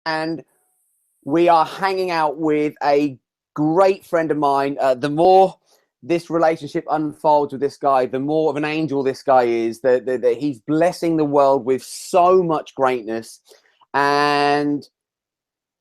and we are hanging out with a great friend of mine. The more this relationship unfolds with this guy, the more of an angel this guy is. That he's blessing the world with so much greatness, and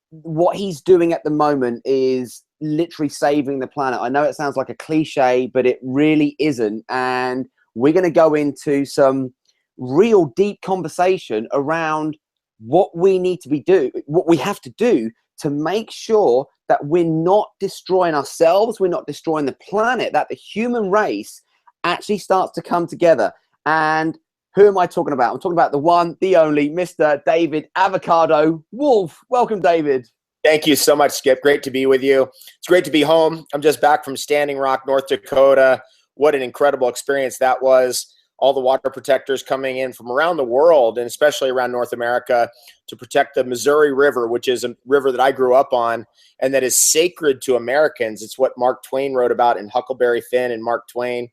what he's doing at the moment is literally saving the planet. I know it sounds like a cliche, but it really isn't. And we're going to go into some real deep conversation around what we need to what we have to do to make sure that we're not destroying ourselves, we're not destroying the planet, that the human race actually starts to come together. And who am I talking about? I'm talking about the one, the only, Mr. David Avocado Wolfe. Welcome, David. Thank you so much, Skip. Great to be with you. It's great to be home. I'm just back from Standing Rock, North Dakota. What an incredible experience that was. All the water protectors coming in from around the world, and especially around North America, to protect the Missouri River, which is a river that I grew up on and that is sacred to Americans. It's what Mark Twain wrote about in Huckleberry Finn and Mark Twain.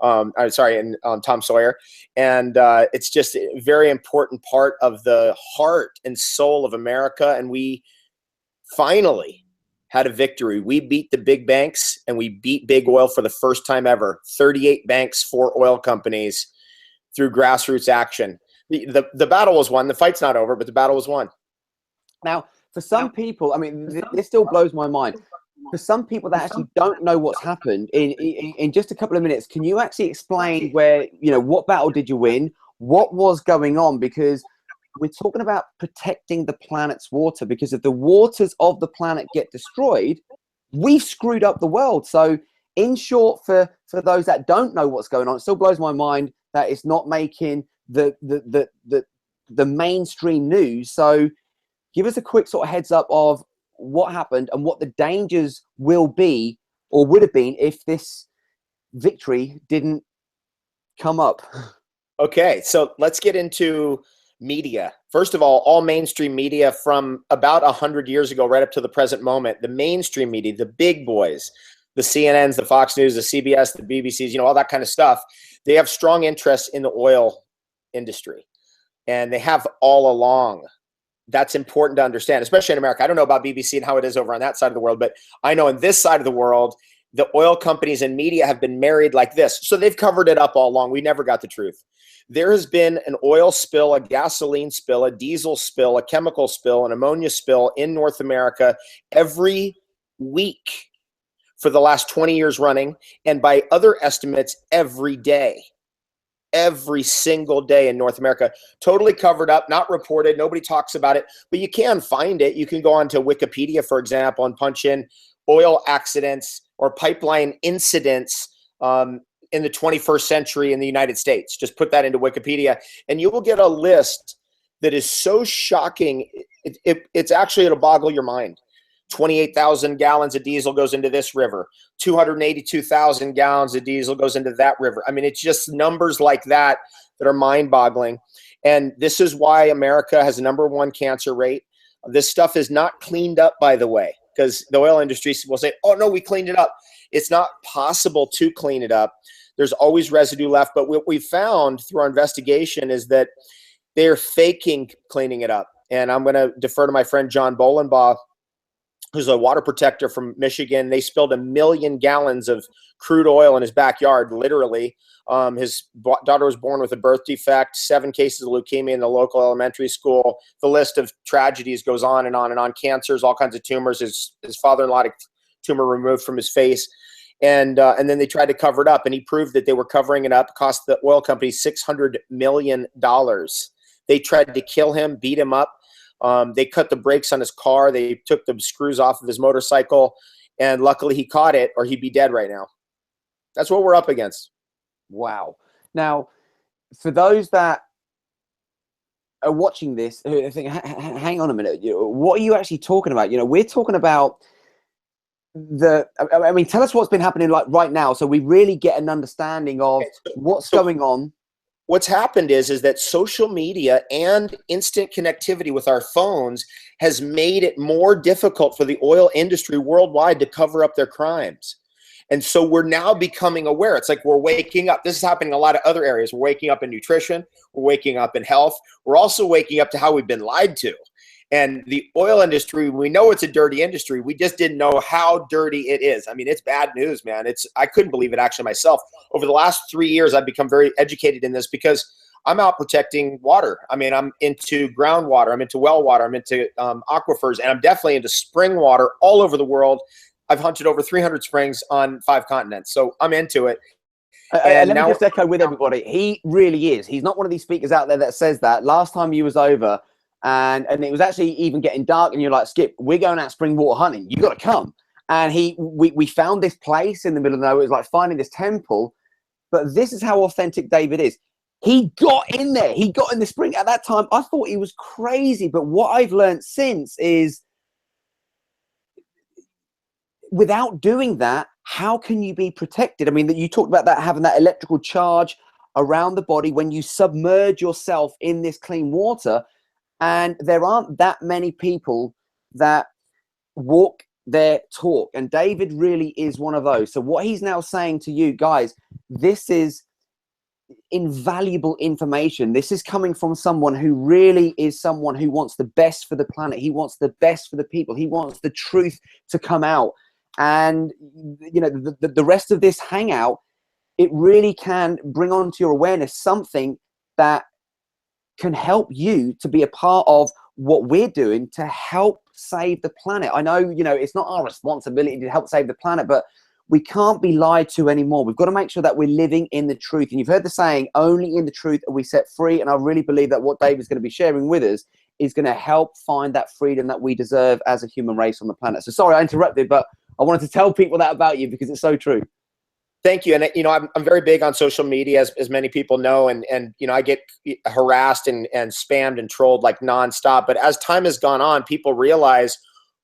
And Tom Sawyer. And it's just a very important part of the heart and soul of America. And we finally had a victory. We beat the big banks and we beat big oil for the first time ever. 38 banks, 4 oil companies through grassroots action. The battle was won. The fight's not over, but the battle was won. Now, for some people, I mean, this still blows my mind. For some people that actually don't know what's happened, in just a couple of minutes, can you actually explain where, what battle did you win? What was going on? Because we're talking about protecting the planet's water, because if the waters of the planet get destroyed, we've screwed up the world. So in short, for those that don't know what's going on, it still blows my mind that it's not making the mainstream news. So give us a quick sort of heads up of what happened and what the dangers will be or would have been if this victory didn't come up. Okay, so let's get into media. First of all mainstream media from about 100 years ago right up to the present moment, the mainstream media, the big boys, the CNNs, the Fox News, the CBS, the BBCs, all that kind of stuff, they have strong interests in the oil industry, and they have all along. That's important to understand, especially in America. I don't know about BBC and how it is over on that side of the world, but I know in this side of the world, the oil companies and media have been married like this. So they've covered it up all along. We never got the truth. There has been an oil spill, a gasoline spill, a diesel spill, a chemical spill, an ammonia spill in North America every week for the last 20 years running. And by other estimates, every day. Every single day in North America, totally covered up, not reported. Nobody talks about it, but you can find it. You can go onto Wikipedia, for example, and punch in oil accidents or pipeline incidents in the 21st century in the United States. Just put that into Wikipedia and you will get a list that is so shocking. It's actually, it'll boggle your mind. 28,000 gallons of diesel goes into this river. 282,000 gallons of diesel goes into that river. I mean, it's just numbers like that that are mind-boggling. And this is why America has the #1 cancer rate. This stuff is not cleaned up, by the way, because the oil industry will say, oh, no, we cleaned it up. It's not possible to clean it up. There's always residue left. But what we found through our investigation is that they're faking cleaning it up. And I'm going to defer to my friend John Bolenbaugh, who's a water protector from Michigan. They spilled 1 million gallons of crude oil in his backyard, literally. His daughter was born with a birth defect, 7 cases of leukemia in the local elementary school. The list of tragedies goes on and on and on. Cancers, all kinds of tumors. His father-in-law had a tumor removed from his face. And then they tried to cover it up, and he proved that they were covering it up. It cost the oil company $600 million. They tried to kill him, beat him up. They cut the brakes on his car. They took the screws off of his motorcycle, and luckily he caught it, or he'd be dead right now. That's what we're up against. Wow. Now, for those that are watching this, who think, hang on a minute, what are you actually talking about? We're talking about tell us what's been happening like right now, so we really get an understanding of what's going on. What's happened is that social media and instant connectivity with our phones has made it more difficult for the oil industry worldwide to cover up their crimes. And so we're now becoming aware. It's like we're waking up. This is happening in a lot of other areas. We're waking up in nutrition. We're waking up in health. We're also waking up to how we've been lied to. And the oil industry, we know it's a dirty industry. We just didn't know how dirty it is. I mean, it's bad news, man. I couldn't believe it actually myself. Over the last 3 years, I've become very educated in this because I'm out protecting water. I mean, I'm into groundwater, I'm into well water, I'm into aquifers, and I'm definitely into spring water all over the world. I've hunted over 300 springs on 5 continents, so I'm into it. And let me just echo with everybody. He really is. He's not one of these speakers out there that says that. Last time you was over, and it was actually even getting dark, and you're like, Skip, we're going out spring water hunting. You got to come. And we found this place in the middle of nowhere. It was like finding this temple. But this is how authentic David is. He got in there. He got in the spring. At that time, I thought he was crazy. But what I've learned since is, without doing that, how can you be protected? I mean, that you talked about that, having that electrical charge around the body when you submerge yourself in this clean water. And there aren't that many people that walk their talk. And David really is one of those. So what he's now saying to you guys, this is invaluable information. This is coming from someone who really is someone who wants the best for the planet. He wants the best for the people. He wants the truth to come out. And, you know, the rest of this hangout, it really can bring onto your awareness something that can help you to be a part of what we're doing to help save the planet. I know, you know, it's not our responsibility to help save the planet, but we can't be lied to anymore. We've got to make sure that we're living in the truth. And you've heard the saying, only in the truth are we set free. And I really believe that what David's going to be sharing with us is going to help find that freedom that we deserve as a human race on the planet. So sorry I interrupted, but I wanted to tell people that about you because it's so true. Thank you. And, you know, I'm very big on social media, as many people know, and, you know, I get harassed and spammed and trolled like nonstop. But as time has gone on, people realize,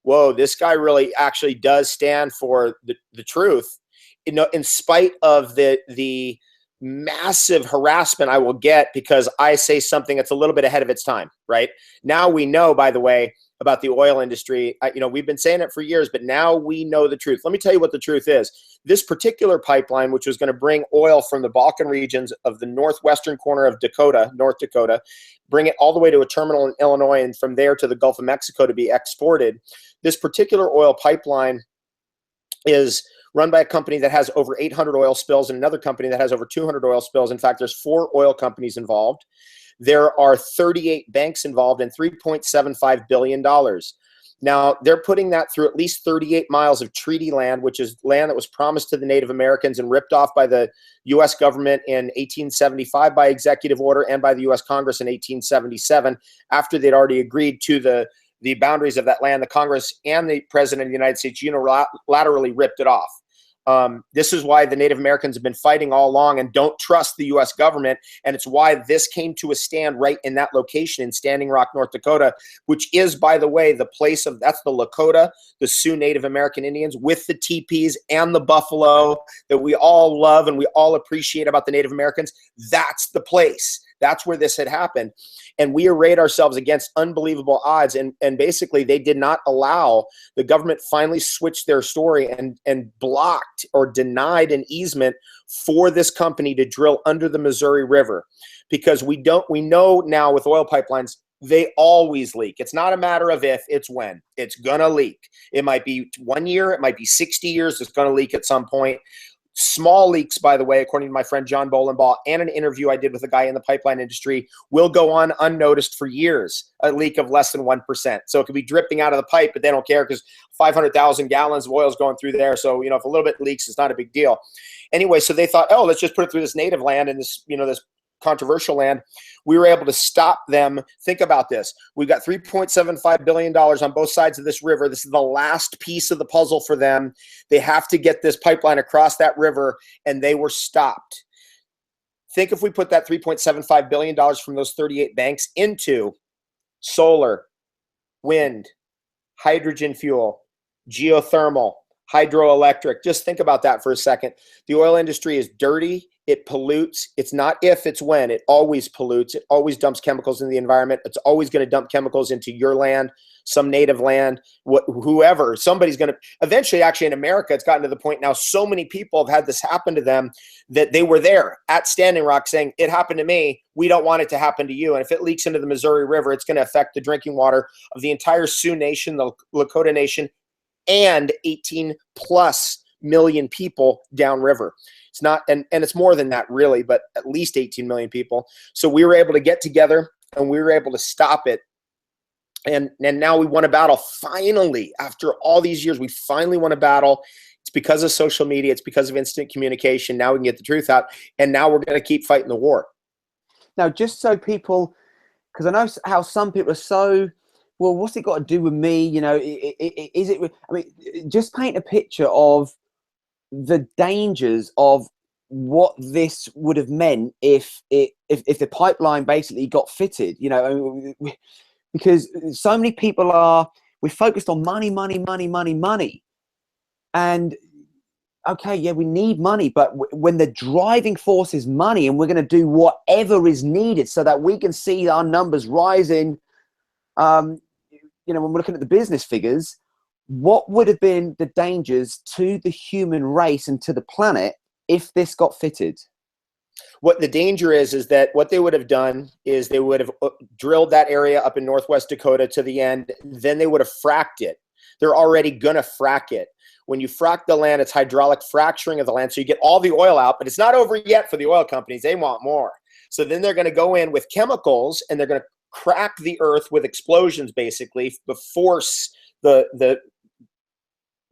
whoa, this guy really actually does stand for the truth. You know, in spite of the massive harassment I will get because I say something that's a little bit ahead of its time, right? Now we know, by the way, about the oil industry. You know, we've been saying it for years, but now we know the truth. Let me tell you what the truth is. This particular pipeline, which was going to bring oil from the Balkan regions of the northwestern corner of Dakota, North Dakota, bring it all the way to a terminal in Illinois, and from there to the Gulf of Mexico to be exported. This particular oil pipeline is run by a company that has over 800 oil spills and another company that has over 200 oil spills. In fact, there's 4 oil companies involved. There are 38 banks involved and $3.75 billion. Now, they're putting that through at least 38 miles of treaty land, which is land that was promised to the Native Americans and ripped off by the U.S. government in 1875 by executive order and by the U.S. Congress in 1877, after they'd already agreed to the boundaries of that land. The Congress and the President of the United States unilaterally ripped it off. This is why the Native Americans have been fighting all along and don't trust the U.S. government. And it's why this came to a stand right in that location in Standing Rock, North Dakota, which is, by the way, the place of, that's the Lakota, the Sioux Native American Indians with the teepees and the buffalo that we all love and we all appreciate about the Native Americans. That's the place. That's where this had happened. And we arrayed ourselves against unbelievable odds. And basically, they did not allow, the government finally switched their story and blocked or denied an easement for this company to drill under the Missouri River. Because we know now with oil pipelines, they always leak. It's not a matter of if, it's when. It's going to leak. It might be 1 year. It might be 60 years. It's going to leak at some point. Small leaks, by the way, according to my friend John Bolenbaugh, and an interview I did with a guy in the pipeline industry, will go on unnoticed for years, a leak of less than 1%. So it could be dripping out of the pipe, but they don't care because 500,000 gallons of oil is going through there. So, you know, if a little bit leaks, it's not a big deal. Anyway, so they thought, oh, let's just put it through this native land and this, you know, this controversial land. We were able to stop them. Think about this. We've got $3.75 billion on both sides of this river. This is the last piece of the puzzle for them. They have to get this pipeline across that river, and they were stopped. Think if we put that $3.75 billion from those 38 banks into solar, wind, hydrogen fuel, geothermal, hydroelectric. Just think about that for a second. The oil industry is dirty. It pollutes. It's not if, it's when. It always pollutes. It always dumps chemicals in the environment. It's always going to dump chemicals into your land, some native land, whoever, somebody's going to eventually, actually in America, it's gotten to the point now, so many people have had this happen to them that they were there at Standing Rock saying, it happened to me. We don't want it to happen to you. And if it leaks into the Missouri River, it's going to affect the drinking water of the entire Sioux Nation, the Lakota Nation, and 18 plus million people downriver. It's not, and it's more than that really, but at least 18 million people. So we were able to get together and we were able to stop it. And now we won a battle. Finally, after all these years, we finally won a battle. It's because of social media. It's because of instant communication. Now we can get the truth out. And now we're going to keep fighting the war. Now, just so people, because I know how some people are so, well, what's it got to do with me? You know, is it, I mean, just paint a picture of the dangers of what this would have meant if the pipeline basically got fitted, you know, because so many people we're focused on money. And okay, yeah, we need money, but when the driving force is money and we're going to do whatever is needed so that we can see our numbers rising, you know, when we're looking at the business figures, what would have been the dangers to the human race and to the planet if this got fitted? What the danger is that what they would have done is they would have drilled that area up in Northwest Dakota to the end. Then they would have fracked it. They're already going to frack it. When you frack the land, it's hydraulic fracturing of the land. So you get all the oil out, but it's not over yet for the oil companies. They want more. So then they're going to go in with chemicals and they're going to crack the earth with explosions, basically, to force the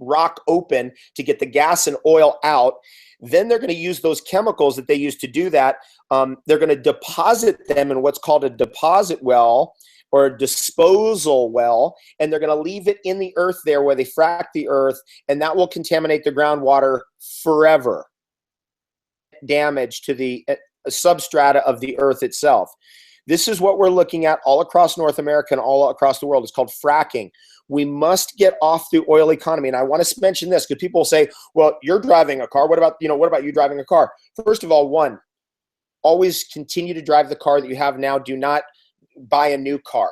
rock open to get the gas and oil out. Then they're going to use those chemicals that they use to do that. They're going to deposit them in what's called a deposit well or a disposal well, and they're going to leave it in the earth there where they frack the earth, and that will contaminate the groundwater forever. Damage to the substrata of the earth itself. This is what we're looking at all across North America and all across the world. It's called fracking. We must get off the oil economy. And I want to mention this because people say, well, you're driving a car. What about you driving a car? First of all, one, always continue to drive the car that you have now. Do not buy a new car.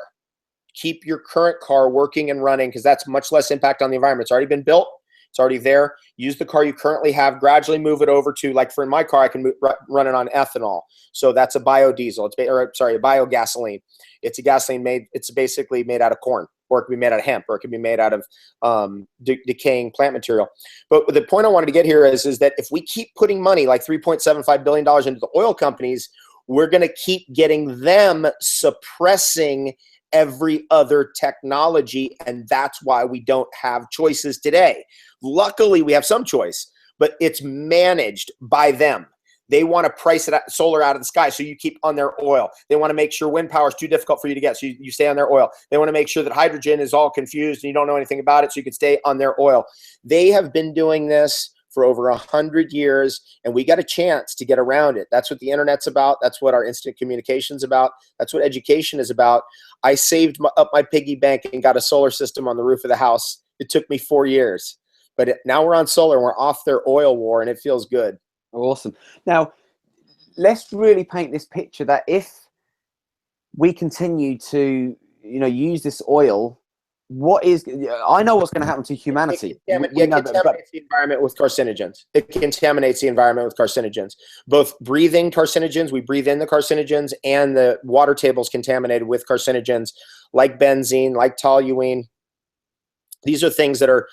Keep your current car working and running because that's much less impact on the environment. It's already been built. It's already there. Use the car you currently have. Gradually move it over to, like for my car, I can run it on ethanol. So that's a biodiesel. A biogasoline. It's a gasoline it's basically made out of corn, or it can be made out of hemp, or it can be made out of decaying plant material. But the point I wanted to get here is that if we keep putting money, like $3.75 billion into the oil companies, we're going to keep getting them suppressing every other technology, and that's why we don't have choices today. Luckily, we have some choice, but it's managed by them. They want to price solar out of the sky, so you keep on their oil. They want to make sure wind power is too difficult for you to get, so you stay on their oil. They want to make sure that hydrogen is all confused and you don't know anything about it, so you can stay on their oil. They have been doing this for over 100 years, and we got a chance to get around it. That's what the internet's about. That's what our instant communication's about. That's what education is about. I saved up my piggy bank and got a solar system on the roof of the house. It took me 4 years, but now we're on solar and we're off their oil war, and it feels good. Awesome. Now, let's really paint this picture that if we continue to, use this oil, I know what's going to happen to humanity. It contaminates the environment with carcinogens. It contaminates the environment with carcinogens. Both breathing carcinogens, we breathe in the carcinogens, and the water table's contaminated with carcinogens like benzene, like toluene. These are things that are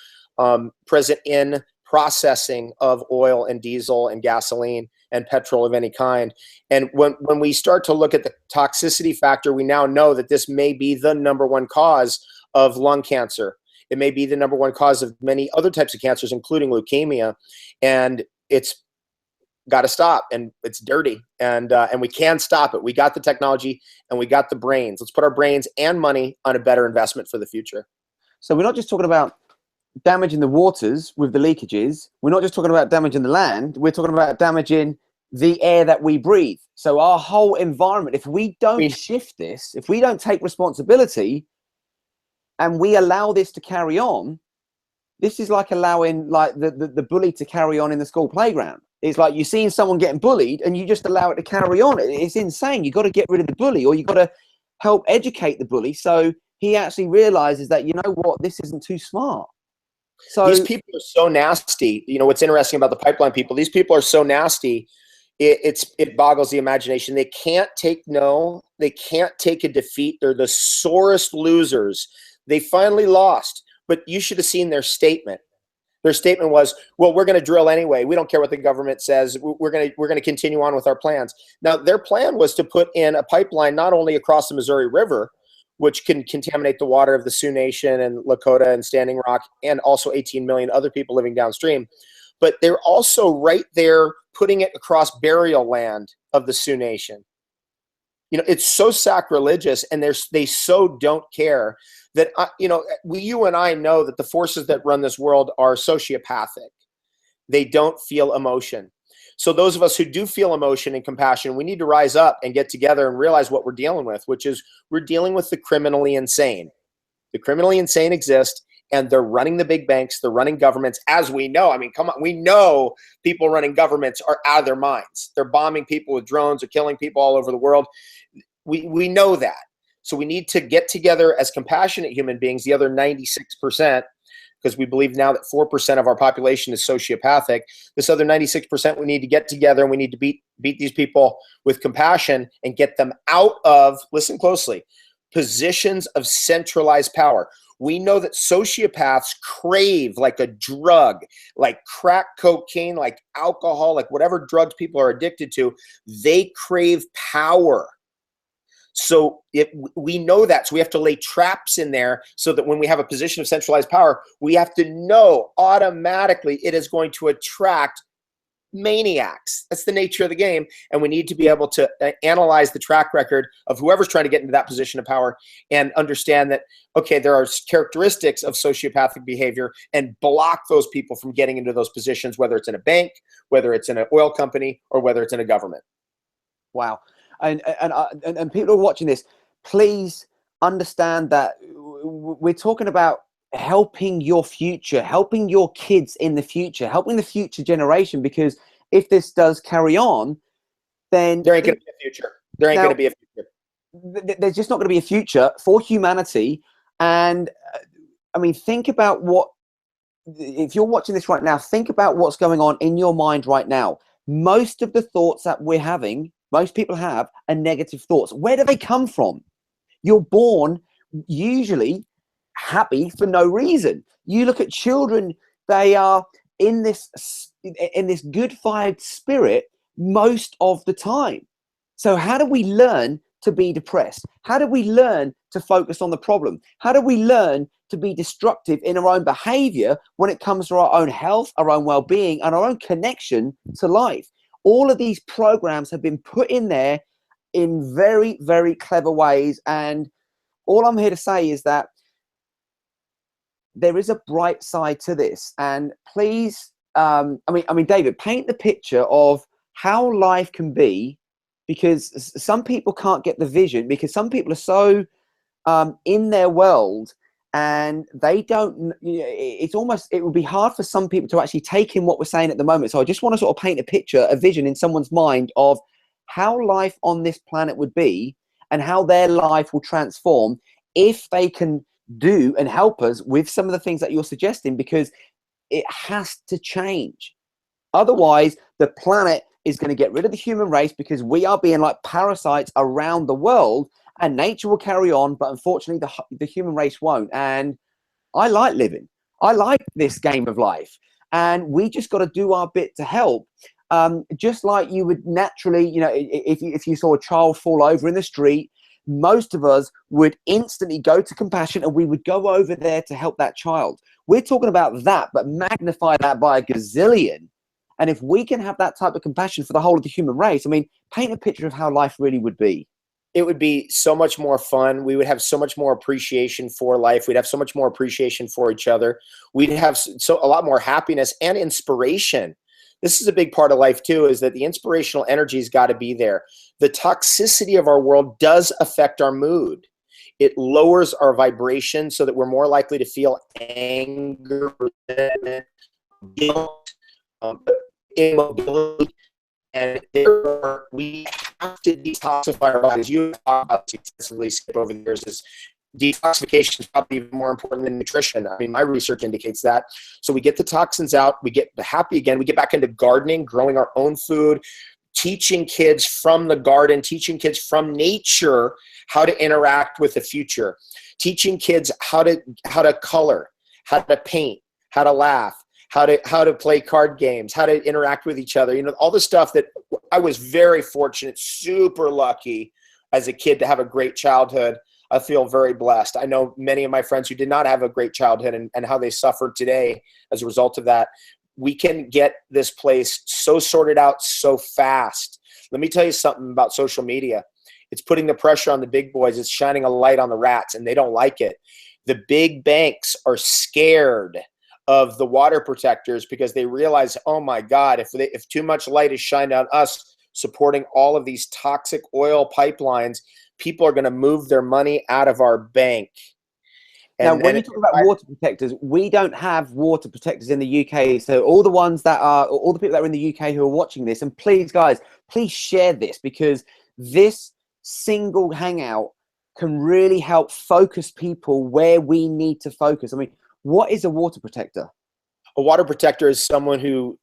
present in processing of oil and diesel and gasoline and petrol of any kind. And when we start to look at the toxicity factor, we now know that this may be the #1 cause of lung cancer. It may be the #1 cause of many other types of cancers, including leukemia. And it's got to stop, and it's dirty, and we can stop it. We got the technology and we got the brains. Let's put our brains and money on a better investment for the future. So we're not just talking about damaging the waters with the leakages. We're not just talking about damaging the land. We're talking about damaging the air that we breathe. So our whole environment, if we don't shift this, if we don't take responsibility and we allow this to carry on, this is like allowing the bully to carry on in the school playground. It's like you're seeing someone getting bullied and you just allow it to carry on. It's insane. You've got to get rid of the bully, or you've got to help educate the bully so he actually realizes that, you know what, this isn't too smart. So these people are so nasty. You know, what's interesting about the pipeline people, these people are so nasty. It boggles the imagination. They can't take no. They can't take a defeat. They're the sorest losers. They finally lost, but you should have seen their statement. Their statement was, well, we're going to drill anyway. We don't care what the government says. We're going to continue on with our plans. Now, their plan was to put in a pipeline not only across the Missouri River, which can contaminate the water of the Sioux Nation and Lakota and Standing Rock, and also 18 million other people living downstream, but they're also right there putting it across burial land of the Sioux Nation. You know, it's so sacrilegious, and they so don't care that, you know, you and I know that the forces that run this world are sociopathic. They don't feel emotion. So those of us who do feel emotion and compassion, we need to rise up and get together and realize what we're dealing with, which is we're dealing with the criminally insane. The criminally insane exist, and they're running the big banks. They're running governments, as we know. I mean, come on. We know people running governments are out of their minds. They're bombing people with drones or killing people all over the world. We know that. So we need to get together as compassionate human beings, the other 96%, because we believe now that 4% of our population is sociopathic. This other 96%, we need to get together, and we need to beat these people with compassion and get them out of, listen closely, positions of centralized power. We know that sociopaths crave, like a drug, like crack cocaine, like alcohol, like whatever drugs people are addicted to, they crave power. So we know that, so we have to lay traps in there so that when we have a position of centralized power, we have to know automatically it is going to attract maniacs. That's the nature of the game, and we need to be able to analyze the track record of whoever's trying to get into that position of power and understand that, okay, there are characteristics of sociopathic behavior, and block those people from getting into those positions, whether it's in a bank, whether it's in an oil company, or whether it's in a government. Wow. And people who are watching this, please understand that we're talking about helping your future, helping your kids in the future, helping the future generation, because if this does carry on, then there ain't going to be a future. There ain't going to be a future. There's just not going to be a future for humanity. And I mean, think about if you're watching this right now, think about what's going on in your mind right now. Most of the thoughts that we're having, most people have, are negative thoughts. Where do they come from? You're born usually happy for no reason. You look at children, they are in this good vibed spirit most of the time. So how do we learn to be depressed? How do we learn to focus on the problem? How do we learn to be destructive in our own behavior when it comes to our own health, our own well-being, and our own connection to life? All of these programs have been put in there in very, very clever ways. And all I'm here to say is that there is a bright side to this. And please, I mean, David, paint the picture of how life can be, because some people can't get the vision, because some people are so in their world, and they don't, it's almost, it would be hard for some people to actually take in what we're saying at the moment. So I just want to sort of paint a picture, a vision in someone's mind of how life on this planet would be, and how their life will transform if they can do and help us with some of the things that you're suggesting, because it has to change. Otherwise, the planet is going to get rid of the human race, because we are being like parasites around the world, and nature will carry on, but unfortunately the human race won't. And I like living. I like this game of life, and we just got to do our bit to help. Just like you would naturally, you know, if you saw a child fall over in the street, most of us would instantly go to compassion, and we would go over there to help that child. We're talking about that, but magnify that by a gazillion. And if we can have that type of compassion for the whole of the human race, I mean, paint a picture of how life really would be. It would be so much more fun. We would have so much more appreciation for life. We'd have so much more appreciation for each other. We'd have a lot more happiness and inspiration. This is a big part of life too, is that the inspirational energy's got to be there. The toxicity of our world does affect our mood. It lowers our vibration so that we're more likely to feel anger, resentment, guilt, immobility. And therefore, we have to detoxify our bodies. You have talked about successfully, Skip, over the years, is detoxification is probably even more important than nutrition. I mean, my research indicates that. So we get the toxins out, we get happy again, we get back into gardening, growing our own food, teaching kids from the garden, teaching kids from nature how to interact with the future, teaching kids how to color, how to paint, how to laugh, how to play card games, how to interact with each other. You know, all the stuff that I was very fortunate, super lucky as a kid to have a great childhood. I feel very blessed. I know many of my friends who did not have a great childhood and how they suffered today as a result of that. We can get this place so sorted out so fast. Let me tell you something about social media. It's putting the pressure on the big boys. It's shining a light on the rats, and they don't like it. The big banks are scared of the water protectors because they realize, oh my God, if too much light is shined on us supporting all of these toxic oil pipelines, people are going to move their money out of our bank. Now, when you talk about water protectors, we don't have water protectors in the UK. So all the people that are in the UK who are watching this, and please, guys, please share this, because this single hangout can really help focus people where we need to focus. I mean, what is a water protector? A water protector is someone who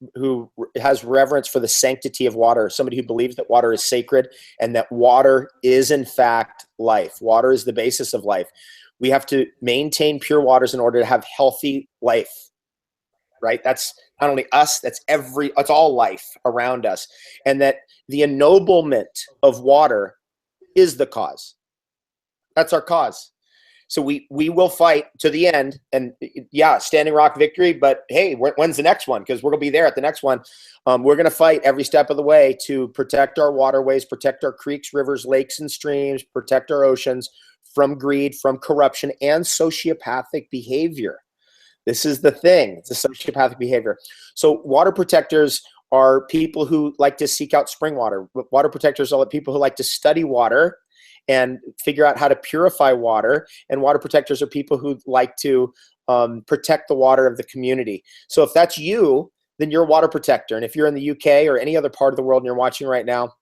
has reverence for the sanctity of water, somebody who believes that water is sacred and that water is in fact life. Water is the basis of life. We have to maintain pure waters in order to have healthy life, right? That's not only us, it's all life around us. And that the ennoblement of water is the cause. That's our cause. So we will fight to the end, and yeah, Standing Rock victory, but hey, when's the next one? Because we're going to be there at the next one. We're going to fight every step of the way to protect our waterways, protect our creeks, rivers, lakes, and streams, protect our oceans from greed, from corruption, and sociopathic behavior. This is the thing. It's a sociopathic behavior. So water protectors are people who like to seek out spring water. Water protectors are people who like to study water and figure out how to purify water. And water protectors are people who like to protect the water of the community. So if that's you, then you're a water protector. And if you're in the UK or any other part of the world and you're watching right now,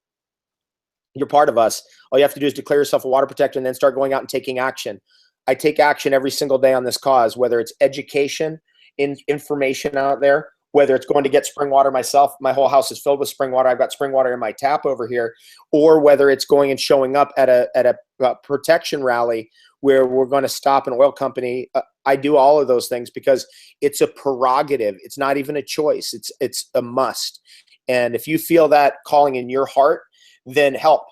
you're part of us. All you have to do is declare yourself a water protector and then start going out and taking action. I take action every single day on this cause, whether it's education, information out there, whether it's going to get spring water myself. My whole house is filled with spring water. I've got spring water in my tap over here. Or whether it's going and showing up at a protection rally where we're going to stop an oil company. I do all of those things because it's a prerogative. It's not even a choice. It's a must. And if you feel that calling in your heart, then help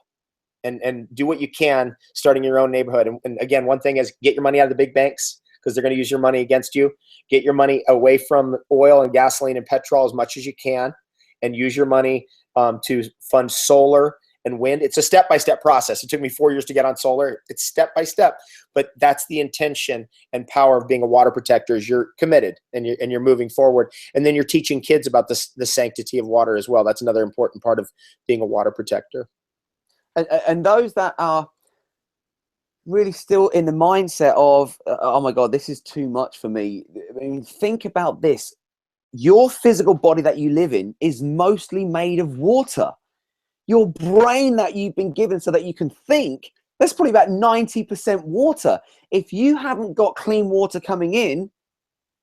and do what you can starting your own neighborhood. And again, one thing is get your money out of the big banks because they're going to use your money against you. Get your money away from oil and gasoline and petrol as much as you can, and use your money to fund solar and wind. It's a step-by-step process. It took me 4 years to get on solar. It's step-by-step, but that's the intention and power of being a water protector is you're committed and you're moving forward. And then you're teaching kids about the sanctity of water as well. That's another important part of being a water protector. And those that are really still in the mindset of, oh my God, this is too much for me. I mean, think about this. Your physical body that you live in is mostly made of water. Your brain that you've been given so that you can think, that's probably about 90% water. If you haven't got clean water coming in,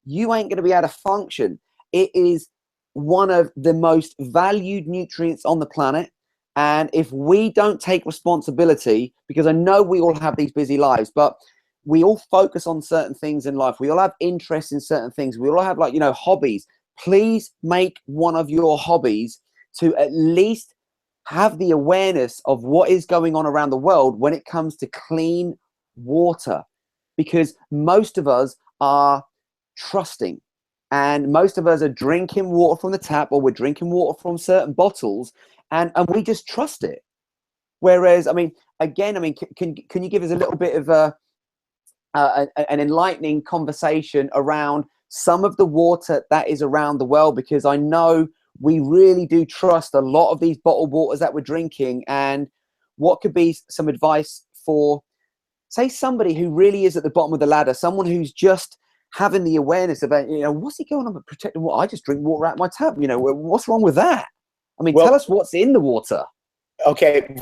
you ain't going to be able to function. It is one of the most valued nutrients on the planet. And if we don't take responsibility, because I know we all have these busy lives, but we all focus on certain things in life. We all have interests in certain things. We all have hobbies. Please make one of your hobbies to at least have the awareness of what is going on around the world when it comes to clean water, because most of us are trusting and most of us are drinking water from the tap, or we're drinking water from certain bottles, and we just trust it. Whereas, can you give us a little bit of an enlightening conversation around some of the water that is around the world? Because I know we really do trust a lot of these bottled waters that we're drinking. And what could be some advice for, say, somebody who really is at the bottom of the ladder, someone who's just having the awareness about, what's he going on with protecting water? I just drink water out of my tap. What's wrong with that? I mean, tell us what's in the water. Okay,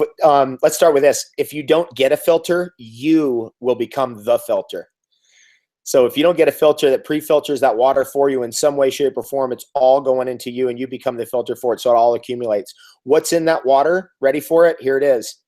let's start with this. If you don't get a filter, you will become the filter. So if you don't get a filter that pre-filters that water for you in some way, shape, or form, it's all going into you and you become the filter for it, so it all accumulates. What's in that water? Ready for it? Here it is.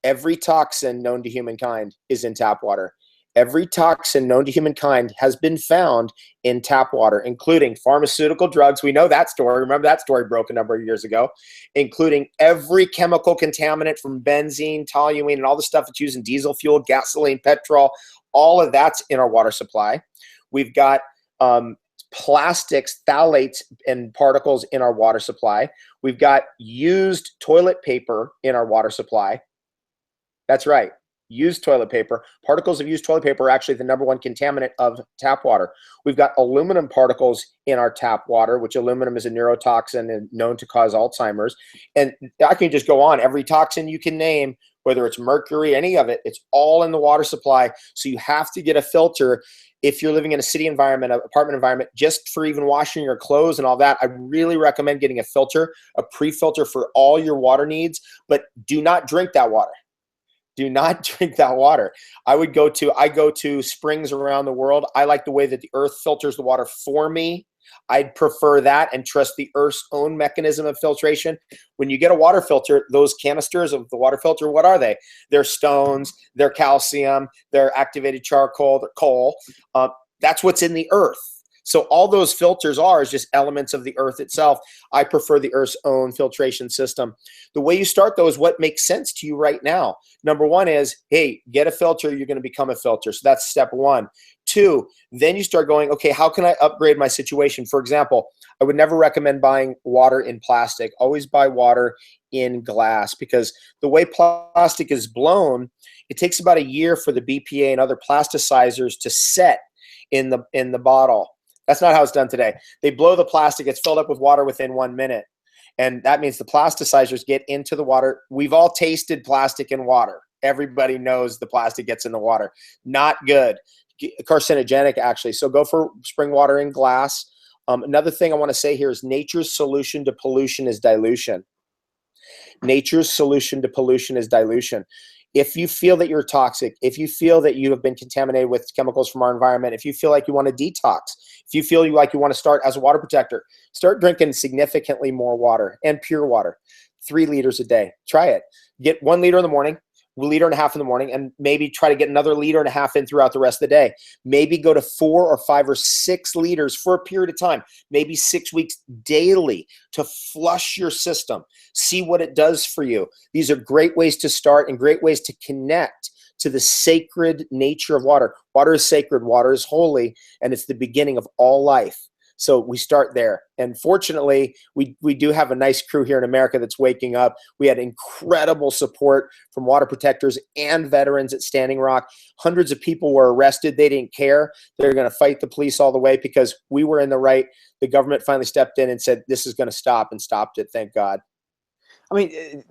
Every toxin known to humankind is in tap water. Every toxin known to humankind has been found in tap water, including pharmaceutical drugs. We know that story. Remember that story broke a number of years ago, including every chemical contaminant from benzene, toluene, and all the stuff that's used in diesel fuel, gasoline, petrol. All of that's in our water supply. We've got plastics, phthalates, and particles in our water supply. We've got used toilet paper in our water supply. That's right. Used toilet paper. Particles of used toilet paper are actually the #1 contaminant of tap water. We've got aluminum particles in our tap water, which aluminum is a neurotoxin and known to cause Alzheimer's. And I can just go on. Every toxin you can name, whether it's mercury, any of it, it's all in the water supply. So you have to get a filter if you're living in a city environment, an apartment environment, just for even washing your clothes and all that. I really recommend getting a filter, a pre-filter for all your water needs, but do not drink that water. Do not drink that water. I go to springs around the world. I like the way that the earth filters the water for me. I'd prefer that and trust the earth's own mechanism of filtration. When you get a water filter, those canisters of the water filter, what are they? They're stones, they're calcium, they're activated charcoal, they're coal. That's what's in the earth. So all those filters are is just elements of the earth itself. I prefer the earth's own filtration system. The way you start though is what makes sense to you right now. #1 is, hey, get a filter, you're going to become a filter. So that's step 1. 2, then you start going, okay, how can I upgrade my situation? For example, I would never recommend buying water in plastic. Always buy water in glass, because the way plastic is blown, it takes about a year for the BPA and other plasticizers to set in the bottle. That's not how it's done today. They blow the plastic, it's filled up with water within 1 minute. And that means the plasticizers get into the water. We've all tasted plastic in water. Everybody knows the plastic gets in the water. Not good. Carcinogenic, actually. So go for spring water in glass. Another thing I want to say here is nature's solution to pollution is dilution. Nature's solution to pollution is dilution. If you feel that you're toxic, if you feel that you have been contaminated with chemicals from our environment, if you feel like you want to detox, if you feel like you want to start as a water protector, start drinking significantly more water and pure water, 3 liters a day. Try it. Get 1 liter in the morning, 1.5 liters in the morning, and maybe try to get another 1.5 liters in throughout the rest of the day. Maybe go to 4 or 5 or 6 liters for a period of time, maybe 6 weeks daily, to flush your system. See what it does for you. These are great ways to start and great ways to connect to the sacred nature of water. Water is sacred, water is holy, and it's the beginning of all life. So we start there. And fortunately, we do have a nice crew here in America that's waking up. We had incredible support from water protectors and veterans at Standing Rock. Hundreds of people were arrested. They didn't care. They're going to fight the police all the way because we were in the right. The government finally stepped in and said, this is going to stop, and stopped it. Thank God. I mean,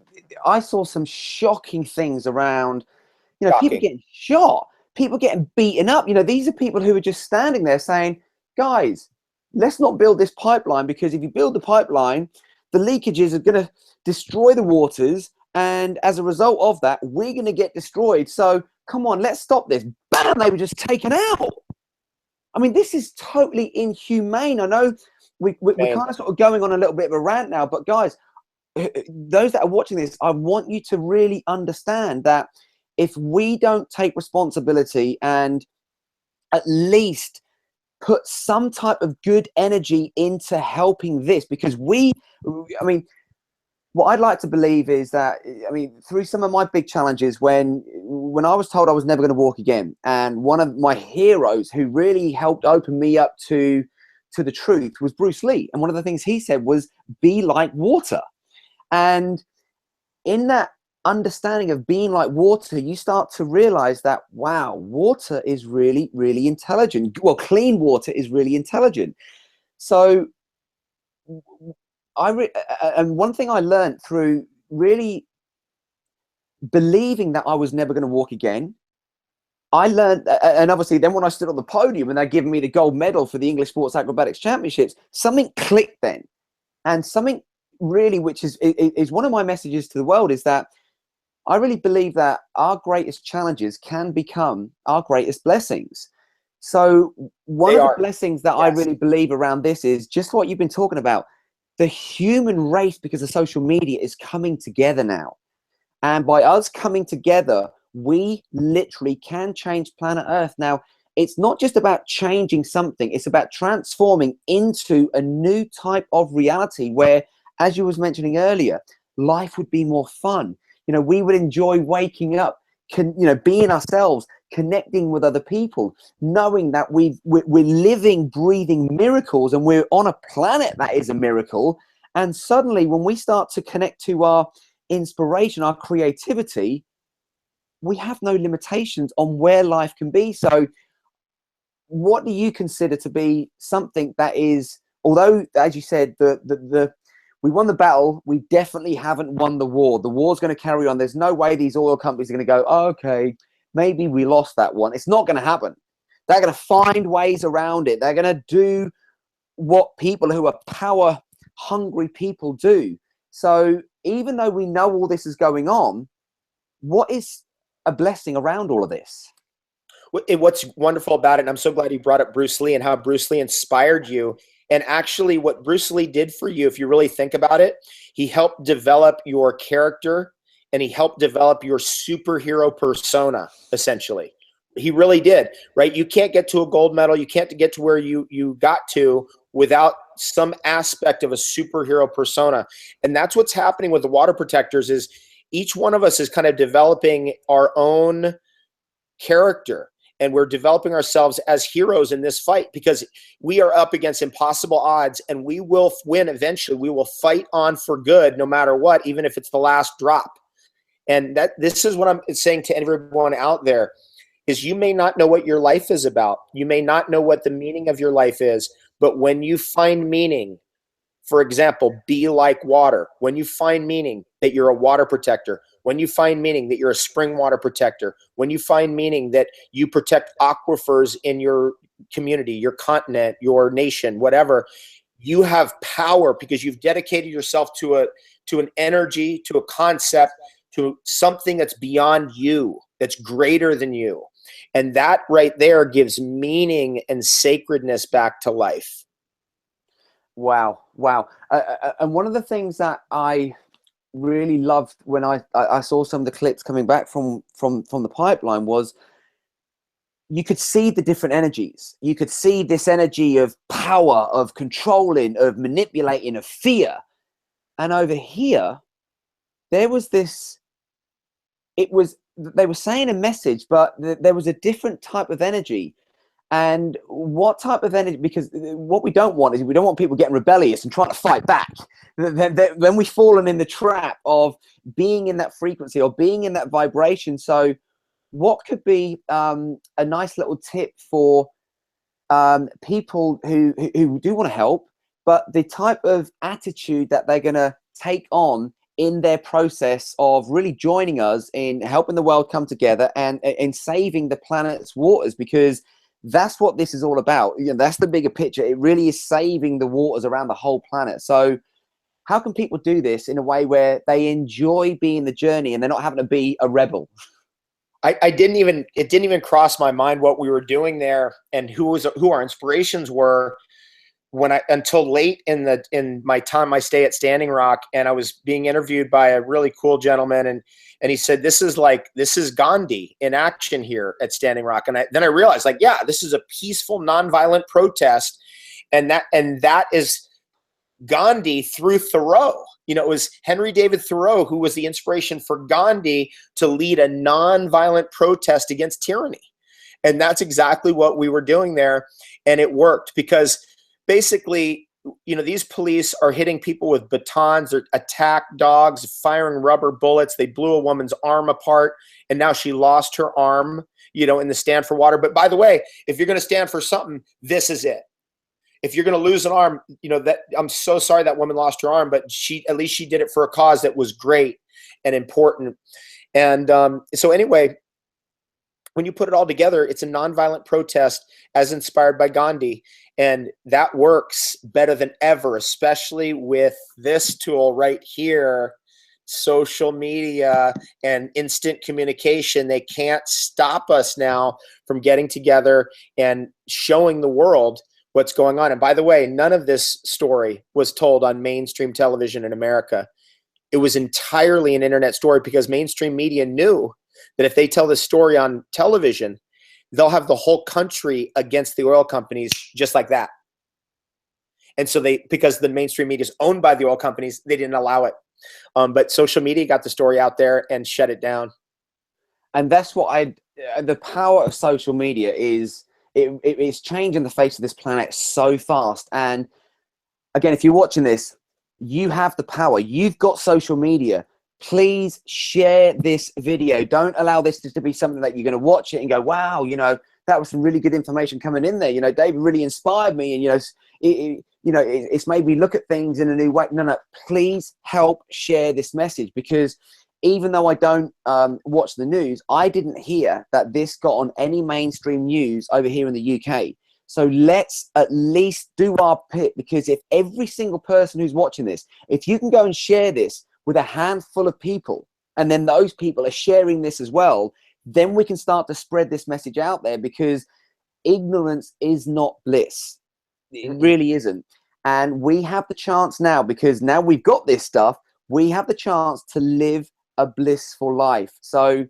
I saw some shocking things around, Shocking. people getting shot, people getting beaten up. These are people who are just standing there saying, guys, let's not build this pipeline, because if you build the pipeline, the leakages are going to destroy the waters. And as a result of that, we're going to get destroyed. So come on, let's stop this. Bam, they were just taken out. I mean, this is totally inhumane. I know we're kind of sort of going on a little bit of a rant now, but guys, those that are watching this, I want you to really understand that if we don't take responsibility and at least put some type of good energy into helping this, because what I'd like to believe is that, through some of my big challenges, when I was told I was never going to walk again, and one of my heroes who really helped open me up to the truth was Bruce Lee. And one of the things he said was, be like water. And in that understanding of being like water, you start to realize that, wow, water is really, really intelligent. Well, clean water is really intelligent. So and one thing I learned through really believing that I was never going to walk again, I learned, and obviously then when I stood on the podium and they're giving me the gold medal for the English Sports Acrobatics Championships, something clicked then. And something really, which is one of my messages to the world, is that I really believe that our greatest challenges can become our greatest blessings. So one They of the are. blessings that I Yes. really believe around this is just what you've been talking about. The human race, because of social media, is coming together now. And by us coming together, we literally can change planet Earth. Now, it's not just about changing something, it's about transforming into a new type of reality where, as you was mentioning earlier, life would be more fun. You know, we would enjoy waking up, being ourselves, connecting with other people, knowing that we're living, breathing miracles, and we're on a planet that is a miracle. And suddenly, when we start to connect to our inspiration, our creativity, we have no limitations on where life can be. So what do you consider to be something that is, although, as you said, we won the battle, we definitely haven't won the war. The war's going to carry on. There's no way these oil companies are going to go, oh, okay, maybe we lost that one. It's not going to happen. They're going to find ways around it. They're going to do what people who are power hungry people do. So even though we know all this is going on, what is a blessing around all of this? What's wonderful about it, and I'm so glad you brought up Bruce Lee and how Bruce Lee inspired you. And actually, what Bruce Lee did for you, if you really think about it, he helped develop your character and he helped develop your superhero persona, essentially. He really did, right? You can't get to a gold medal. You can't get to where you got to without some aspect of a superhero persona. And that's what's happening with the water protectors is each one of us is kind of developing our own character. And we're developing ourselves as heroes in this fight because we are up against impossible odds and we will win eventually. We will fight on for good no matter what, even if it's the last drop. And this is what I'm saying to everyone out there is you may not know what your life is about. You may not know what the meaning of your life is, but when you find meaning, for example, be like water. When you find meaning that you're a water protector, when you find meaning that you're a spring water protector, when you find meaning that you protect aquifers in your community, your continent, your nation, whatever, you have power because you've dedicated yourself to an energy, to a concept, to something that's beyond you, that's greater than you. And that right there gives meaning and sacredness back to life. Wow. And one of the things that I really loved when I saw some of the clips coming back from the pipeline was you could see the different energies. You could see this energy of power, of controlling, of manipulating, of fear. And over here, there was this, they were saying a message, but there was a different type of energy. And what type of energy, because what we don't want is we don't want people getting rebellious and trying to fight back. Then we've fallen in the trap of being in that frequency or being in that vibration. So what could be a nice little tip for people who do want to help, but the type of attitude that they're going to take on in their process of really joining us in helping the world come together and in saving the planet's waters, because that's what this is all about. You know, that's the bigger picture. It really is saving the waters around the whole planet. So how can people do this in a way where they enjoy being the journey and they're not having to be a rebel? It didn't even cross my mind what we were doing there and who our inspirations were until late in my stay at Standing Rock, and I was being interviewed by a really cool gentleman, and he said, this is Gandhi in action here at Standing Rock. And then I realized, like, yeah, this is a peaceful, nonviolent protest. And that is Gandhi through Thoreau. You know, it was Henry David Thoreau who was the inspiration for Gandhi to lead a nonviolent protest against tyranny. And that's exactly what we were doing there. And it worked because basically, you know, these police are hitting people with batons, they're attack dogs, firing rubber bullets. They blew a woman's arm apart, and now she lost her arm, you know, in the Stand for Water. But by the way, if you're going to stand for something, this is it. If you're going to lose an arm, you know, that I'm so sorry that woman lost her arm, but at least she did it for a cause that was great and important. And so anyway, when you put it all together, it's a nonviolent protest as inspired by Gandhi. And that works better than ever, especially with this tool right here, social media and instant communication. They can't stop us now from getting together and showing the world what's going on. And by the way, none of this story was told on mainstream television in America. It was entirely an internet story because mainstream media knew that if they tell this story on television, they'll have the whole country against the oil companies just like that. And so because the mainstream media is owned by the oil companies, they didn't allow it. But social media got the story out there and shut it down. And that's what the power of social media is, it's changing the face of this planet so fast. And again, if you're watching this, you have the power. You've got social media. Please share this video. Don't allow this to be something that you're going to watch it and go, wow, you know, that was some really good information coming in there. You know, David really inspired me. And, it's made me look at things in a new way. No, please help share this message, because even though I don't watch the news, I didn't hear that this got on any mainstream news over here in the UK. So let's at least do our bit, because if every single person who's watching this, if you can go and share this with a handful of people, and then those people are sharing this as well, then we can start to spread this message out there, because ignorance is not bliss. It really isn't. And we have the chance now, because now we've got this stuff, we have the chance to live a blissful life. So,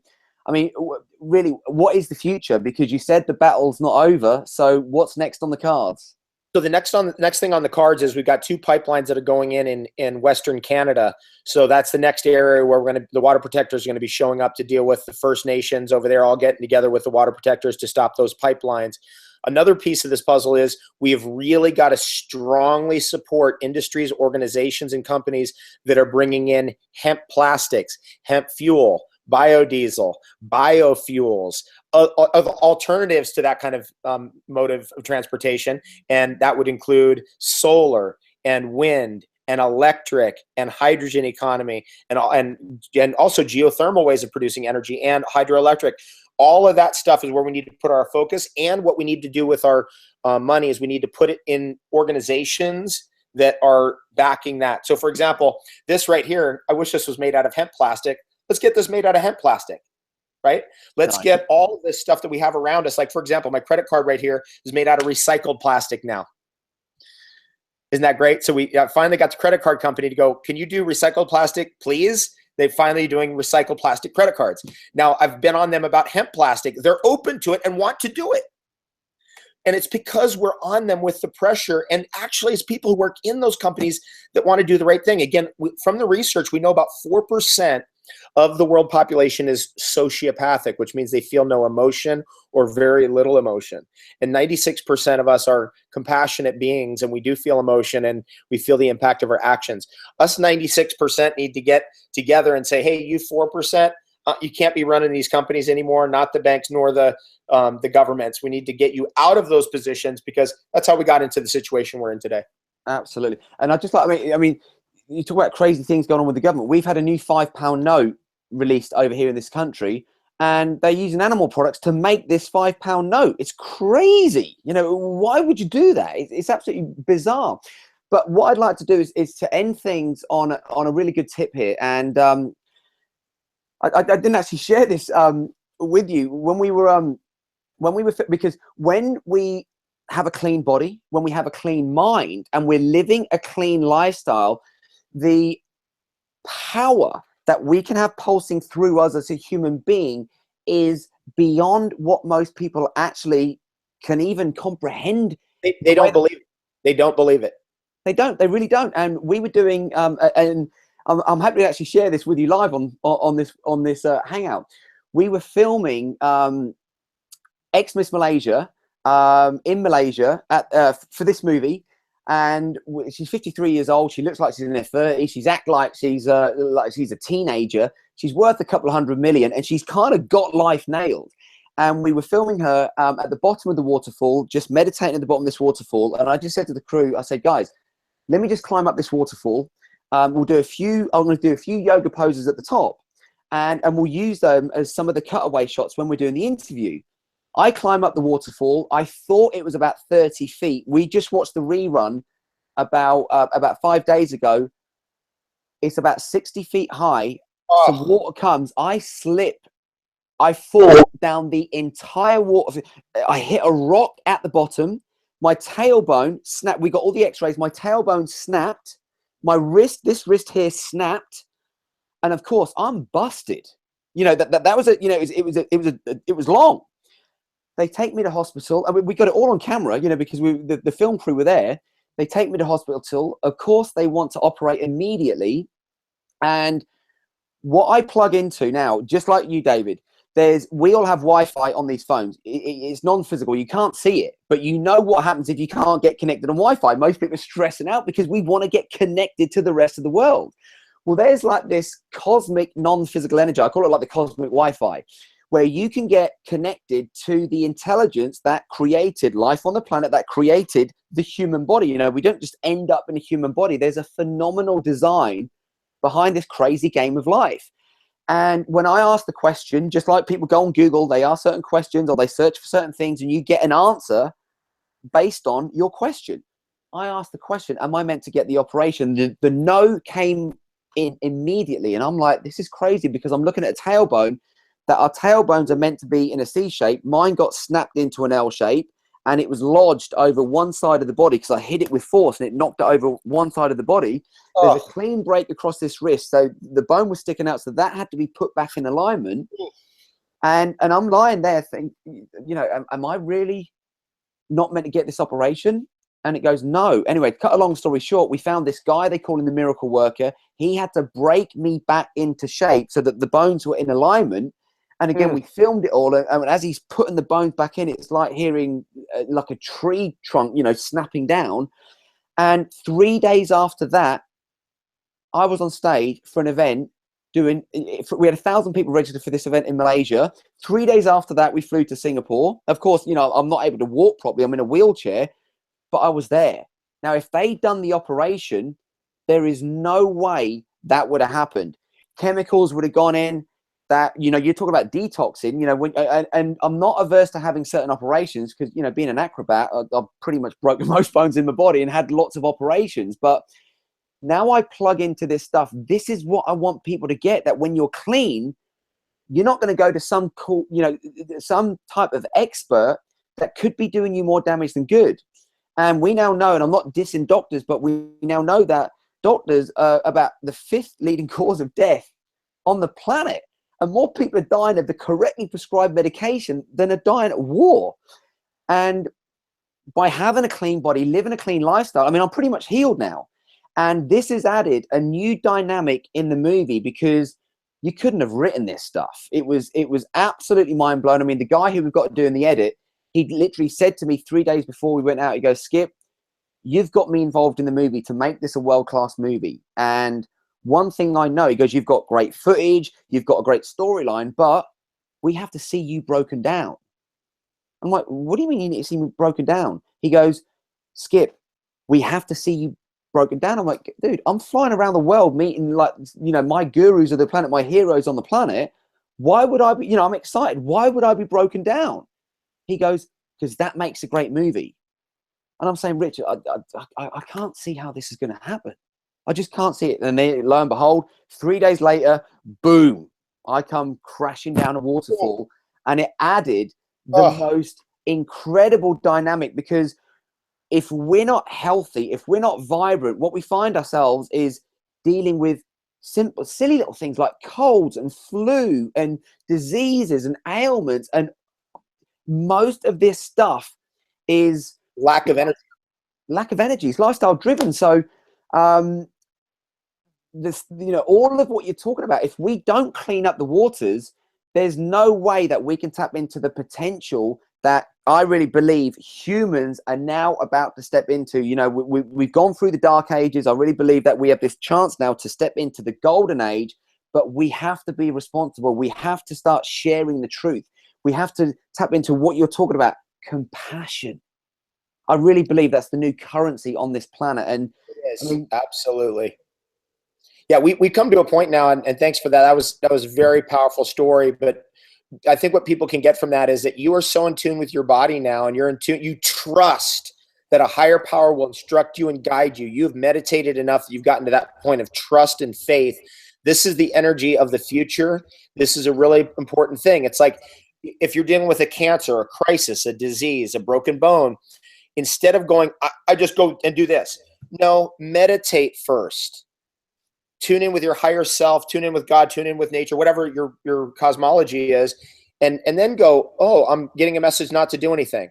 I mean, really, what is the future? Because you said the battle's not over. So what's next on the cards? So the next thing on the cards is we've got 2 pipelines that are going in Western Canada. So that's the next area where the water protectors are going to be showing up to deal with the First Nations over there, all getting together with the water protectors to stop those pipelines. Another piece of this puzzle is we have really got to strongly support industries, organizations, and companies that are bringing in hemp plastics, hemp fuel, biodiesel, biofuels, alternatives to that kind of mode of transportation. And that would include solar and wind and electric and hydrogen economy and also geothermal ways of producing energy and hydroelectric. All of that stuff is where we need to put our focus. And what we need to do with our money is we need to put it in organizations that are backing that. So for example, this right here, I wish this was made out of hemp plastic. Let's get this made out of hemp plastic, right? Let's get all of this stuff that we have around us. Like, for example, my credit card right here is made out of recycled plastic now. Isn't that great? So we finally got the credit card company to go, can you do recycled plastic, please? They're finally doing recycled plastic credit cards. Now, I've been on them about hemp plastic. They're open to it and want to do it. And it's because we're on them with the pressure. And actually, it's people who work in those companies that want to do the right thing. Again, from the research, we know about 4% of the world population is sociopathic, which means they feel no emotion or very little emotion. And 96% of us are compassionate beings, and we do feel emotion and we feel the impact of our actions. Us 96% need to get together and say, hey, you 4%, you can't be running these companies anymore, not the banks nor the governments. We need to get you out of those positions, because that's how we got into the situation we're in today. Absolutely. And I just like, I mean, you talk about crazy things going on with the government. We've had a new £5 note released over here in this country, and they're using animal products to make this £5 note. It's crazy. You know, why would you do that? It's absolutely bizarre. But what I'd like to do is to end things on a really good tip here. And I didn't actually share this with you when we were because when we have a clean body, when we have a clean mind, and we're living a clean lifestyle, the power that we can have pulsing through us as a human being is beyond what most people actually can even comprehend. They don't believe it. They don't believe it. They don't. They really don't. And we were doing, and I'm happy to actually share this with you live on this hangout. We were filming Xmas Malaysia in Malaysia for this movie. And she's 53 years old. She looks like she's in her 30s. She's act like she's a teenager. She's worth a couple of $100 million, and she's kind of got life nailed. And we were filming her at the bottom of the waterfall, just meditating at the bottom of this waterfall. And I just said to the crew, I said, guys, let me just climb up this waterfall. We'll do I'm going to do a few yoga poses at the top, and we'll use them as some of the cutaway shots when we're doing the interview. I climb up the waterfall. I thought it was about 30 feet. We just watched the rerun about 5 days ago. It's about 60 feet high. Some Oh, water comes. I slip. I fall down the entire water. I hit a rock at the bottom. My tailbone snapped. We got all the x-rays. My tailbone snapped. My wrist, this wrist here snapped. And of course, I'm busted. You know, that was a, you know, it was long. They take me to hospital. I mean, we got it all on camera, you know, because the film crew were there. They take me to hospital. Of course, they want to operate immediately. And what I plug into now, just like you, David, we all have Wi-Fi on these phones. It's non-physical. You can't see it, but you know what happens if you can't get connected on Wi-Fi. Most people are stressing out because we want to get connected to the rest of the world. Well, there's like this cosmic non-physical energy. I call it like the cosmic Wi-Fi, where you can get connected to the intelligence that created life on the planet, that created the human body. You know, we don't just end up in a human body. There's a phenomenal design behind this crazy game of life. And when I ask the question, just like people go on Google, they ask certain questions or they search for certain things and you get an answer based on your question. I asked the question, am I meant to get the operation? The no came in immediately. And I'm like, this is crazy because I'm looking at a tailbone that our tailbones are meant to be in a C shape. Mine got snapped into an L shape and it was lodged over one side of the body because I hit it with force and it knocked it over one side of the body. There's a clean break across this wrist. So the bone was sticking out. So that had to be put back in alignment. And I'm lying there thinking, you know, am I really not meant to get this operation? And it goes, no. Anyway, cut a long story short, we found this guy, they call him the miracle worker. He had to break me back into shape so that the bones were in alignment. And again, we filmed it all. And as he's putting the bones back in, it's like hearing like a tree trunk, you know, snapping down. And 3 days after that, I was on stage for an event we had 1,000 people registered for this event in Malaysia. 3 days after that, we flew to Singapore. Of course, you know, I'm not able to walk properly. I'm in a wheelchair, but I was there. Now, if they'd done the operation, there is no way that would have happened. Chemicals would have gone in. That, you know, you talk about detoxing, you know, and I'm not averse to having certain operations because, you know, being an acrobat, I've pretty much broken most bones in my body and had lots of operations. But now I plug into this stuff. This is what I want people to get, that when you're clean, you're not going to go to some cool, you know, some type of expert that could be doing you more damage than good. And we now know, and I'm not dissing doctors, but we now know that doctors are about the 5th leading cause of death on the planet. And more people are dying of the correctly prescribed medication than are dying at war. And by having a clean body, living a clean lifestyle, I mean, I'm pretty much healed now. And this has added a new dynamic in the movie because you couldn't have written this stuff. It was absolutely mind blowing. I mean, the guy who we've got doing the edit, he literally said to me 3 days before we went out, he goes, Skip, you've got me involved in the movie to make this a world-class movie. And one thing I know, he goes, you've got great footage, you've got a great storyline, but we have to see you broken down. I'm like, what do you mean you need to see me broken down? He goes, Skip, we have to see you broken down. I'm like, dude, I'm flying around the world meeting, like, you know, my gurus of the planet, my heroes on the planet. Why would I be, you know, I'm excited. Why would I be broken down? He goes, because that makes a great movie. And I'm saying, Richard, I can't see how this is going to happen. I just can't see it. And then, lo and behold, 3 days later, boom, I come crashing down a waterfall. And it added the most incredible dynamic, because if we're not healthy, if we're not vibrant, what we find ourselves is dealing with simple, silly little things like colds and flu and diseases and ailments. And most of this stuff is lack of energy. It's lifestyle driven. So this, you know, all of what you're talking about, if we don't clean up the waters, there's no way that we can tap into the potential that I really believe humans are now about to step into. You know, we've gone through the dark ages. I really believe that we have this chance now to step into the golden age, but we have to be responsible. We have to start sharing the truth. We have to tap into what you're talking about, compassion. I really believe that's the new currency on this planet. And yes, I mean, absolutely. Yeah, we come to a point now, and thanks for that. That was a very powerful story. But I think what people can get from that is that you are so in tune with your body now, and you're in tune, you trust that a higher power will instruct you and guide you. You've meditated enough. You've gotten to that point of trust and faith. This is the energy of the future. This is a really important thing. It's like if you're dealing with a cancer, a crisis, a disease, a broken bone, instead of going, I just go and do this. No, meditate first. Tune in with your higher self, tune in with God, tune in with nature, whatever your cosmology is, and then go, oh, I'm getting a message not to do anything.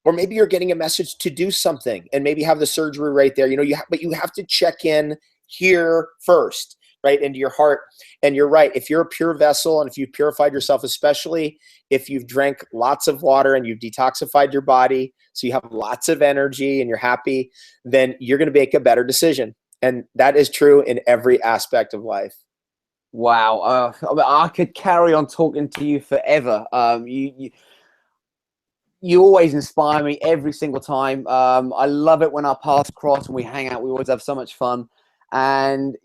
Or maybe you're getting a message to do something and maybe have the surgery right there. But you have to check in here first, right, into your heart. And you're right. If you're a pure vessel, and if you've purified yourself, especially if you've drank lots of water and you've detoxified your body, so you have lots of energy and you're happy, then you're going to make a better decision. And that is true in every aspect of life. Wow. I could carry on talking to you forever. You always inspire me every single time. I love it when our paths cross and we hang out. We always have so much fun. And,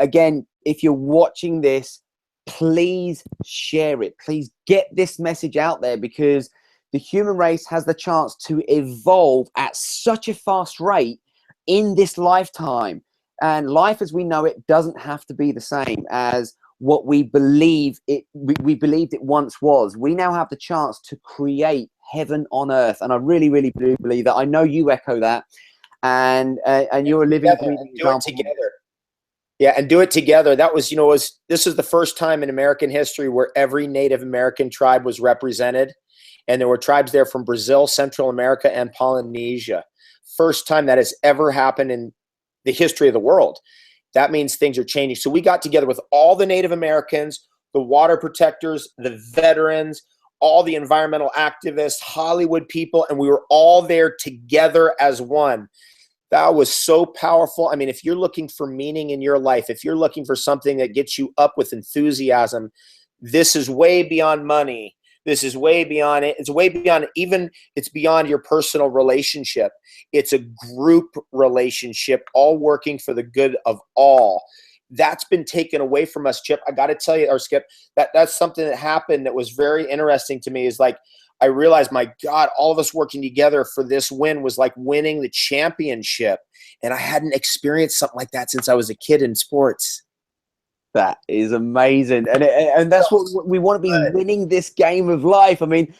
again, if you're watching this, please share it. Please get this message out there, because the human race has the chance to evolve at such a fast rate in this lifetime. And life as we know it doesn't have to be the same as what we believed it once was. We now have the chance to create heaven on earth. And I really, really do believe that. I know you echo that. And you're a living, breathing example. Do it together. Yeah, and do it together. That was, this is the first time in American history where every Native American tribe was represented. And there were tribes there from Brazil, Central America, and Polynesia. First time that has ever happened in the history of the world. That means things are changing. So we got together with all the Native Americans, the water protectors, the veterans, all the environmental activists, Hollywood people, and we were all there together as one. That was so powerful. I mean, if you're looking for meaning in your life, if you're looking for something that gets you up with enthusiasm, this is way beyond money. This is way beyond it. It's way beyond it's beyond your personal relationship. It's a group relationship, all working for the good of all. That's been taken away from us, Chip. I got to tell you, or Skip, that's something that happened that was very interesting to me. Is like, I realized, my God, all of us working together for this win was like winning the championship. And I hadn't experienced something like that since I was a kid in sports. That is amazing. And that's what we want to be, winning this game of life. I mean,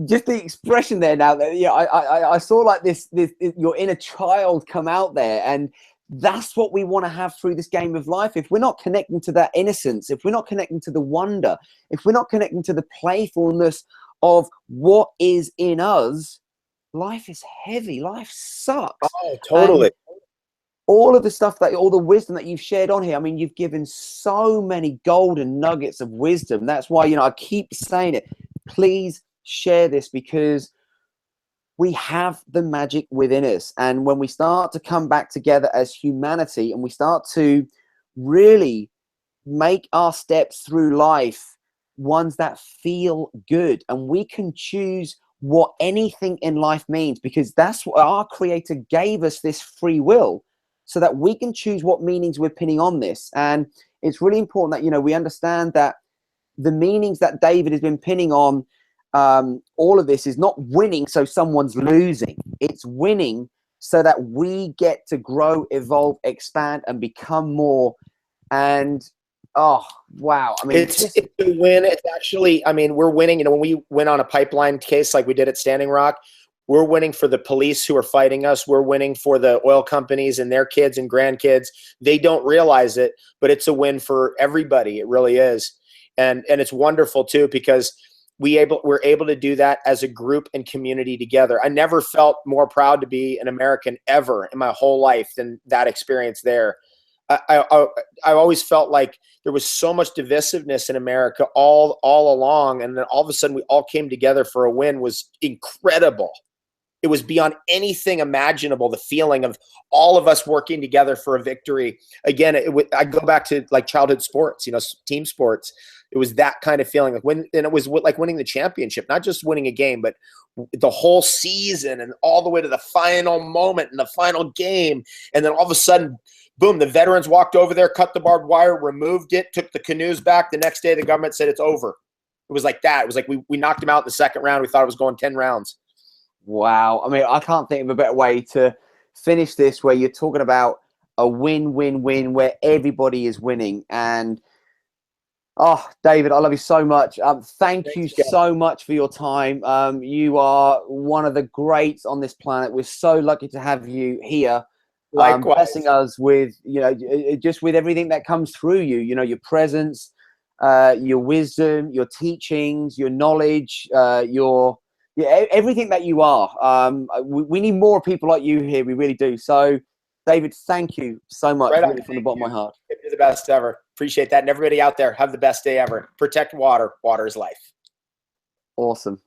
just the expression there now, that I saw like this your inner child come out there, and that's what we want to have through this game of life. If we're not connecting to that innocence, if we're not connecting to the wonder, if we're not connecting to the playfulness of what is in us, life is heavy. Life sucks. Oh, totally. And all of the stuff all the wisdom that you've shared on here, I mean, you've given so many golden nuggets of wisdom. That's why, I keep saying it. Please share this, because we have the magic within us. And when we start to come back together as humanity, and we start to really make our steps through life ones that feel good, and we can choose what anything in life means, because that's what our Creator gave us, this free will, so that we can choose what meanings we're pinning on this. And it's really important that, we understand that the meanings that David has been pinning on all of this is not winning so someone's losing. It's winning so that we get to grow, evolve, expand, and become more. And oh, wow. I mean, it's a win. It's actually, I mean, we're winning. When we went on a pipeline case like we did at Standing Rock, we're winning for the police who are fighting us. We're winning for the oil companies and their kids and grandkids. They don't realize it, but it's a win for everybody. It really is. And it's wonderful too, because we're able to do that as a group and community together. I never felt more proud to be an American ever in my whole life than that experience there. I always felt like there was so much divisiveness in America all along, and then all of a sudden we all came together for a win. Was incredible. It was beyond anything imaginable, the feeling of all of us working together for a victory. Again, I go back to like childhood sports, team sports. It was that kind of feeling. And it was like winning the championship, not just winning a game, but the whole season and all the way to the final moment and the final game. And then all of a sudden, boom, the veterans walked over there, cut the barbed wire, removed it, took the canoes back. The next day, the government said it's over. It was like that. It was like we knocked him out in the second round. We thought it was going 10 rounds. Wow. I mean, I can't think of a better way to finish this, where you're talking about a win-win-win where everybody is winning. And oh, David, I love you so much. Thank you so much for your time. You are one of the greats on this planet. We're so lucky to have you here. Likewise. Blessing us with, you know, just with everything that comes through you, you know, your presence, your wisdom, your teachings, your knowledge, everything that you are. We need more people like you here. We really do. So, David, thank you so much, really, from the bottom of my heart. You're the best ever. Appreciate that. And everybody out there, have the best day ever. Protect water. Water is life. Awesome.